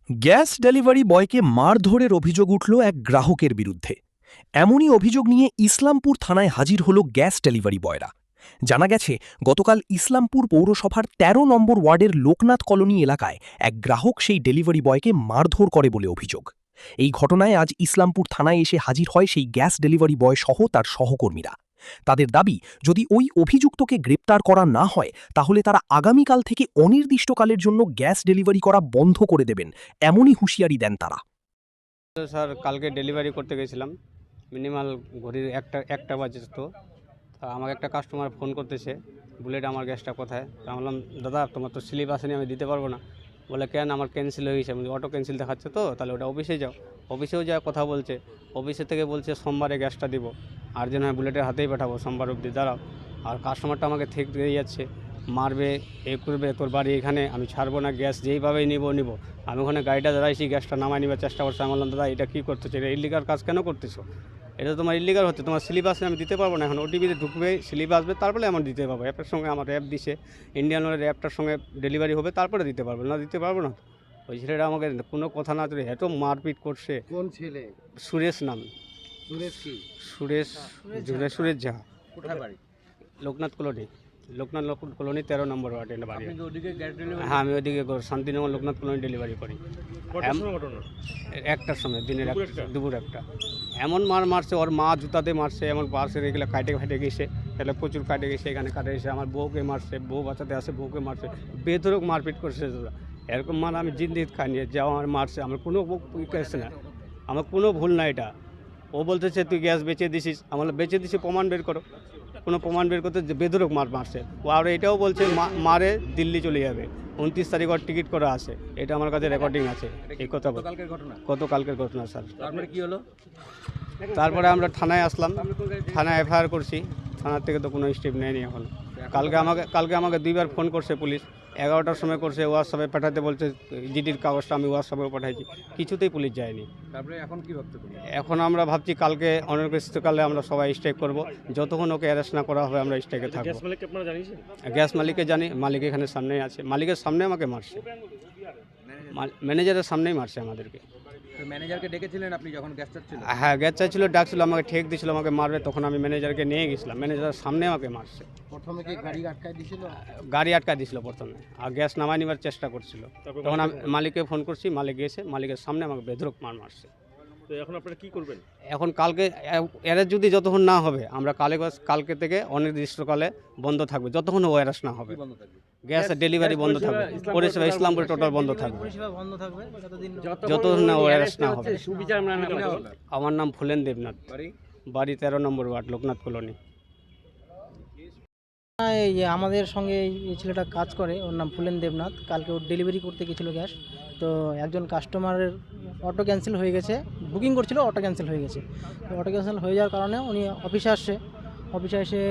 Gas delivery বয়কে মারধরের অভিযোগ উঠল এক গ্রাহকের বিরুদ্ধে। এমনই অভিযোগ নিয়ে ইসলামপুর থানায় হাজির হল গ্যাস ডেলিভারি বয়রা। জানা গেছে, গতকাল ইসলামপুর পৌরসভার ১৩ নম্বর ওয়ার্ডের লোকনাথ কলোনি এলাকায় এক গ্রাহক সেই ডেলিভারি বয়কে মারধর করে বলে অভিযোগ। এই ঘটনায় আজ ইসলামপুর থানায় এসে হাজির হয় সেই গ্যাস ডেলিভারি বয় সহ তার সহকর্মীরা। তাদের দাবি, যদি ওই অভিযুক্তকে গ্রেপ্তার করা না হয় তাহলে তারা আগামীকাল থেকে অনির্দিষ্টকালের জন্য গ্যাস ডেলিভারি করা বন্ধ করে দেবেন, এমনই হুঁশিয়ারি দেন তারা। স্যার, কালকে ডেলিভারি করতে গেছিলাম, মিনিমাল ঘড়ির একটা বাজে। তো আমাকে একটা কাস্টমার ফোন করতেছে, বুলেট আমার গ্যাসটা কোথায়। তা আমি বললাম, দাদা তোমার তো স্লিপ আসেনি, আমি দিতে পারবো না। বলে, কেন? আমার ক্যান্সেল হয়ে গেছে। আমি অটো ক্যান্সেল দেখাচ্ছে, তো তাহলে ওটা অফিসে যাও। অফিসেও যা কথা বলছে, অফিসে থেকে বলছে সোমবারে গ্যাসটা দিব, আর যেন হয় বুলেটের হাতেই পাঠাবো, সোমবার অবধি দাঁড়াও। আর কাস্টমারটা আমাকে থেকে দিয়ে যাচ্ছে, মারবে, এ করবে, তোর বাড়ি এখানে, আমি ছাড়বো না, গ্যাস যেইভাবেই নিব। আমি ওখানে গাড়িটা দাঁড়াইছি, গ্যাসটা নামাই নেবার চেষ্টা করছি। আমি বললাম, দাদা এটা কী করতেছো? এটা ইলিগাল কাজ কেন করতেছো? এটা তোমার ইলিগাল হচ্ছে, তোমার স্লিপ আসলে আমি দিতে পারবো না। এখন ওটিপিতে ঢুকবে, স্লিপ আসবে, তারপরে আমার দিতে পারবো। অ্যাপের সঙ্গে আমার অ্যাপ দিছে, ইন্ডিয়ান ওয়ের অ্যাপটার সঙ্গে ডেলিভারি হবে, তারপরে দিতে পারবো না, দিতে পারবো না। ওই ছেলেটা আমাকে কোনো কথা না তুলে এত মারপিট করছে। কোন ছেলে? সুরেশ নাম। সুরেশ কি? সুরেশ সুরেশ ঝা। কোথায় বাড়ি? লোকনাথ কলোনি, লোকনাথ কলোনি ১৩ নম্বর ওয়ার্ডে বাড়ি। আপনি কি ওদিকে গ্যাস ডেলিভারি? হ্যাঁ, আমি ওইদিকে শান্তিনগর লোকনাথ কলোনি ডেলিভারি করি। একটার সময়, দিনের দুপুর একটা। এমন মারছে, ওর মা জুতাতে মারছে, এমন পাশে এগুলো কাটে গেছে, তাহলে প্রচুর কাটে গেছে, এখানে কাটে গেছে। আমার বউকে মারছে, বউ বাচ্চাতে আসে, বউকে মারছে, বেধরক মারপিট করছে। এরকম মার আমি জিন্দিত খাইনি, যে আমার মারছে, আমার কোনো কেছে না, আমার কোনো ভুল না এটা। ও বলতেছে তুই গ্যাস বেচে দিছিস। আমার বেচে দিছি, প্রমাণ বের করো। কোনো প্রমাণ বের করতে বেধরক মারছে। ও আর এটাও বলছে মারে দিল্লি চলে যাবে, 29 তারিখ ওর টিকিট করা আছে। এটা আমার কাছে রেকর্ডিং আছে। এই কথা কালকের ঘটনা? গতকালকের ঘটনা স্যার। তারপরে কি হলো? তারপরে আমরা থানায় আসলাম, থানায় এফআইআর করছি। থানার থেকে তো কোনো স্টেপ নেয়নি এখন। কালকে আমাকে 2বার ফোন করছে পুলিশ, 11টার সময় করছে, হোয়াটসঅ্যাপে পাঠাতে বলছে, জিডির কাগজটা আমি হোয়াটসঅ্যাপে পাঠাইছি, কিছুতেই পুলিশ যায়নি। তারপরে এখন কি ভাবতে তুমি? এখন আমরা ভাবছি কালকে অনির্দিষ্টকালে আমরা সবাই স্ট্রাইক করব, যতক্ষণ ওকে অ্যারেস্ট না করা হবে আমরা স্ট্রাইকে থাকবো। গ্যাস মালিককে জানি, মালিক এখানে সামনেই আছে, মালিকের সামনে আমাকে মারছে, ম্যানেজারের সামনেই মারছে আমাদেরকে। তো ম্যানেজারকে ডেকেছিলেন আপনি যখন গ্যাস চাচ্ছিল? হ্যাঁ, গ্যাস চাইছিল, ডাকছিল, আমাকে ঠেক দিছিল, আমাকে মারবে, তখন আমি ম্যানেজারকে নিয়ে গেছিলাম, ম্যানেজারের সামনে আমাকে মারছে। প্রথমে কি গাড়ি আটকায় দিছিল? গাড়ি আটকা দিছিল প্রথমে, আর গ্যাস নামাই নেবার চেষ্টা করছিল। তখন আমি মালিককে ফোন করছি, মালিক গেছে, মালিকের সামনে আমাকে বেধরক মারছে। তো এখন আপনারা কি করবেন? এখন কালকে অ্যারেস্ট যদি যতক্ষণ না হবে, আমরা কালকে থেকে অনির্দিষ্টকালে বন্ধ থাকবে, যতক্ষণ ও অ্যারেস্ট না হবে। বন্ধ থাকবে? গ্যাসের ডেলিভারি বন্ধ থাকবে, পরিষেবা ইসলামপুরে টোটাল বন্ধ থাকবে, যতক্ষণ না ও অ্যারেস্ট না হবে। আমার নাম ফুলেন দেবনাথ, বাড়ি 13 নম্বর ওয়ার্ড, লোকনাথ কলোনি। এই যে আমাদের সঙ্গে এই ছেলেটা কাজ করে, ওর নাম ফুলেন দেবনাথ। কালকে ওর ডেলিভারি করতে গেছিলো গ্যাস। তো একজন কাস্টমারের অটো ক্যান্সেল হয়ে গেছে, বুকিং করছিল, অটো ক্যান্সেল হয়ে গেছে। তো অটো ক্যান্সেল হয়ে যাওয়ার কারণে উনি অফিসে এসে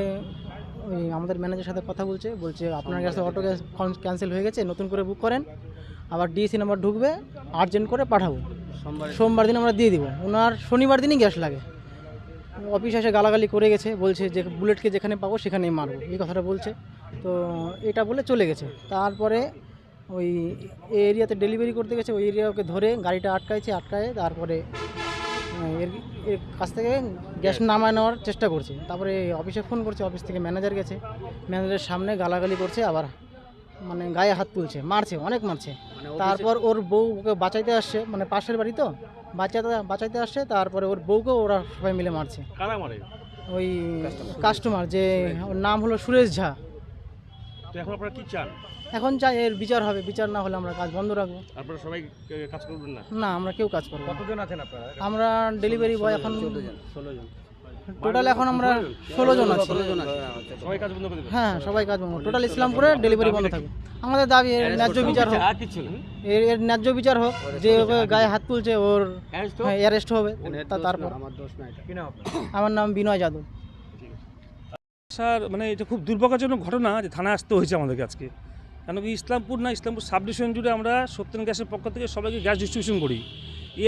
ওই আমাদের ম্যানেজারের সাথে কথা বলছে আপনার কাছে অটো ক্যান্সেল হয়ে গেছে, নতুন করে বুক করেন, আবার ডিএসি নাম্বার ঢুকবে, আর্জেন্ট করে পাঠাবো, সোমবার দিন আমরা দিয়ে দিব। ওনার শনিবার দিনই গ্যাস লাগে। অফিসে এসে গালাগালি করে গেছে, বলছে যে বুলেটকে যেখানে পাবো সেখানেই মারবো, এই কথাটা বলছে। তো এটা বলে চলে গেছে। তারপরে ওই এরিয়াতে ডেলিভারি করতে গেছে, ওই এরিয়া ওকে ধরে গাড়িটা আটকায়, তারপরে এর কাছ থেকে গ্যাস নামায় নেওয়ার চেষ্টা করছে। তারপরে অফিসে ফোন করছে, অফিস থেকে ম্যানেজার গেছে, ম্যানেজারের সামনে গালাগালি করছে, আবার মানে গায়ে হাত তুলছে, মারছে, অনেক মারছে। তারপর ওর বউ ওকে বাঁচাইতে আসছে, মানে পাশের বাড়ি তো, বাঁচাইতে আসছে। তারপরে ওর বউকেও ওরা সবাই মিলে মারছে। কারা মারে? ওই কাস্টমার, যে ওর নাম হলো সুরেশ ঝা। তো এখন আপনারা কি চান? এখন চাই এর বিচার হবে, বিচার না হলে আমরা কাজ বন্ধ রাখবো। আপনারা সবাই কাজ করবেন না? না, আমরা কেউ কাজ করবো না। কতজন আছেন আপনারা? আমরা ডেলিভারি বয় এখন 16 জন। টোটাল এখন আমরা 16 জন আছি। সবাই কাজ বন্ধ করে দেবেন? হ্যাঁ, সবাই কাজ বন্ধ, টোটাল ইসলামপুরে ডেলিভারি বন্ধ থাকবে। আমাদের দাবি এর ন্যায্য বিচার হোক, এর ন্যায্য বিচার হোক, যে ওকে গায়ে হাত তুলছে ওর অ্যারেস্ট হবে। তারপর আমার দোষ না এটা। কি নাম আপনার? আমার নাম বিনয় যাদব। স্যার, মানে এটা খুব দুর্ভাগ্যজনক ঘটনা যে থানায় আসতে হয়েছে আমাদেরকে আজকে। কেন কি ইসলামপুর সাব ডিভিশন জুড়ে আমরা সত্যেন গ্যাসের পক্ষ থেকে সবাইকে গ্যাস ডিস্ট্রিবিউশন করি।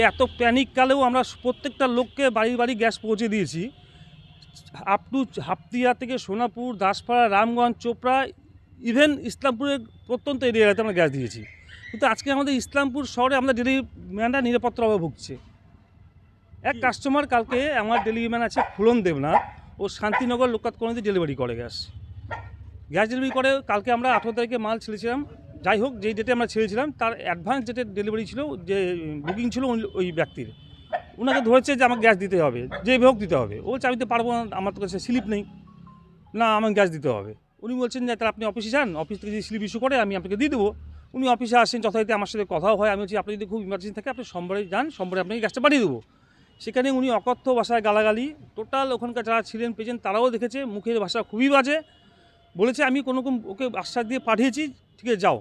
এত প্যানিক কালেও আমরা প্রত্যেকটা লোককে বাড়ি বাড়ি গ্যাস পৌঁছে দিয়েছি। আপ টু হাপতিয়া থেকে সোনাপুর, দাসপাড়া, রামগঞ্জ, চোপড়া, ইভেন ইসলামপুরের প্রত্যন্ত এরিয়াতে আমরা গ্যাস দিয়েছি। কিন্তু আজকে আমাদের ইসলামপুর শহরে আমাদের ডেলিভারি ম্যানরা নিরাপত্তার অভাবে ভুগছে। এক কাস্টমার কালকে আমার ডেলিভারি ম্যান আছে ফুলন দেবনাথ, ও শান্তিনগর লোকাত কলোনিতে ডেলিভারি করে গ্যাস ডেলিভারি করে। কালকে আমরা 18 তারিখে মাল ছেড়েছিলাম, যাই হোক যেই ডেটে আমরা ছেড়েছিলাম তার অ্যাডভান্স ডেটে ডেলিভারি ছিল, যে বুকিং ছিল ওই ব্যক্তির, ওনাকে ধরেছে যে আমাকে গ্যাস দিতে হবে, যেভাবে হোক দিতে হবে। ও বলছে আমি তো পারবো না, আমার তো কাছে স্লিপ নেই, না আমাকে গ্যাস দিতে হবে। উনি বলছেন যে তাহলে আপনি অফিসে যান, অফিস থেকে যদি স্লিপ ইস্যু করে আমি আপনাকে দিয়ে দেবো। উনি অফিসে আসেন, যথারীতি আমার সাথে কথাও হয়। আমি বলছি আপনি যদি খুব ইমার্জেন্সি থাকে আপনি সোমবারে যান, সোমবারে আপনাকে গ্যাসটা পাঠিয়ে দেবো। সেখানে উনি অকথ্য ভাষায় গালাগালি, টোটাল ওখানকার যারা ছিলেন পেশেন্ট তারাও দেখেছে, মুখের ভাষা খুবই বাজে। বলেছে আমি কোনোরকম ওকে আশ্বাস দিয়ে পাঠিয়েছি, ঠিক আছে যাও,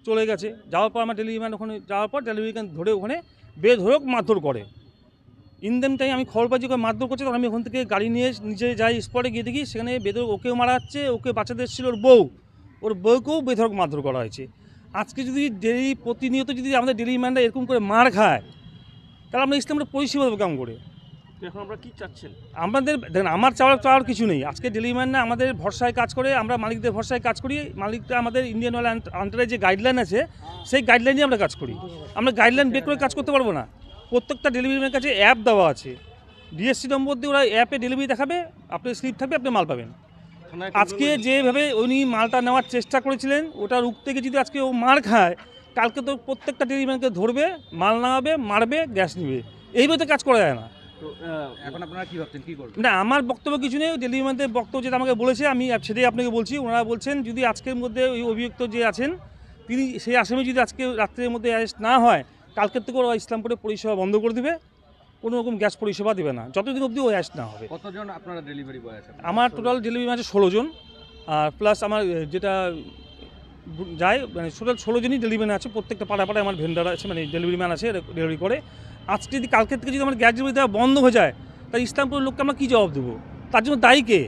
চলে গেছে। যাওয়ার পর আমার ডেলিভারি ম্যান ওখানে যাওয়ার পর ডেলিভারি ম্যান ধরে ওখানে বেধড়ক মারধর করে। ইনদেম টাইম আমি খবর পাচ্ছি ওকে মারধর করছে, তখন আমি ওখান থেকে গাড়ি নিয়ে নিজে যাই, স্পটে গিয়ে দেখি সেখানে বেধড়ক ওকেও মারা হচ্ছে, ওকে বাচ্চাদের ছিল ওর বউকেও বেধড়ক মারধর করা হয়েছে। আজকে যদি প্রতিনিয়ত যদি আমাদের ডেলিভারি ম্যানরা এরকম করে মার খায়, তাহলে আমরা ইসলামের পরিষেবা দেবো কেমন করে? এখন আমরা কি চাচ্ছেন? আমাদের দেখেন, আমার চাওয়ার কিছু নেই। আজকে ডেলিভারি ম্যানরা আমাদের ভরসায় কাজ করে, আমরা মালিকদের ভরসায় কাজ করি। মালিকরা আমাদের ইন্ডিয়ান অয়েল আন্ডারে যে গাইডলাইন আছে সেই গাইডলাইনে আমরা কাজ করি। আমরা গাইডলাইন বের করে কাজ করতে পারবো না। প্রত্যেকটা ডেলিভারি ম্যানের কাছে অ্যাপ দেওয়া আছে, ডিএসসি নম্বর দিয়ে ওরা অ্যাপে ডেলিভারি দেখাবে, আপনার স্লিপ থাকবে, আপনি মাল পাবেন। আজকে যেভাবে উনি মালটা নেওয়ার চেষ্টা করেছিলেন, ওটা রুখতে গিয়ে যদি আজকে ও মার খায়, কালকে তো প্রত্যেকটা ডেলিভারি ম্যানকে ধরবে, মাল নামাবে, মারবে, গ্যাস নিবে। এইভাবে কাজ করা যায় না। তো এখন আপনারা কি ভাবছেন, কি করবেন? না, আমার বক্তব্য কিছু নেই। ডেলিভারি ম্যানদের বক্তব্য যেটা আমাকে বলেছে আমি সেটাই আপনাকে বলছি। ওনারা বলছেন যদি আজকের মধ্যে ওই অভিযুক্ত যে আছেন তিনি, সেই আসামি যদি আজকে রাত্রের মধ্যে অ্যারেস্ট না হয়, কালকের থেকে ওরা ইসলামপুরে পরিষেবা বন্ধ করে দেবে, কোনো রকম গ্যাস পরিষেবা দেবে না যতদিন অবধি ও অ্যারেস্ট না হবে। কতজন আপনারা ডেলিভারি বয় আছেন? আমার টোটাল ডেলিভারি ম্যান আছে 16 জন, আর প্লাস আমার যেটা যায় মানে টোটাল 16 জনই ডেলিভারি ম্যান আছে। প্রত্যেকটা পাড়ায় পাড়ায় আমার ভেন্ডার আছে, মানে ডেলিভারি ম্যান আছে, ডেলিভারি করে। আজকে যদি কালকের থেকে যদি আমার গ্যাস ডেলিভারি দেওয়া বন্ধ হয়ে যায়, তাই ইসলামপুরের লোককে আমরা কী জবাব দেবো? তার জন্য দায়ী কে?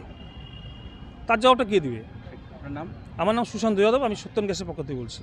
তার জবাবটা কে দেবে? আপনার নাম? আমার নাম সুশান্ত যাদব, আমি সত্যম গ্যাসের পক্ষ থেকে বলছি।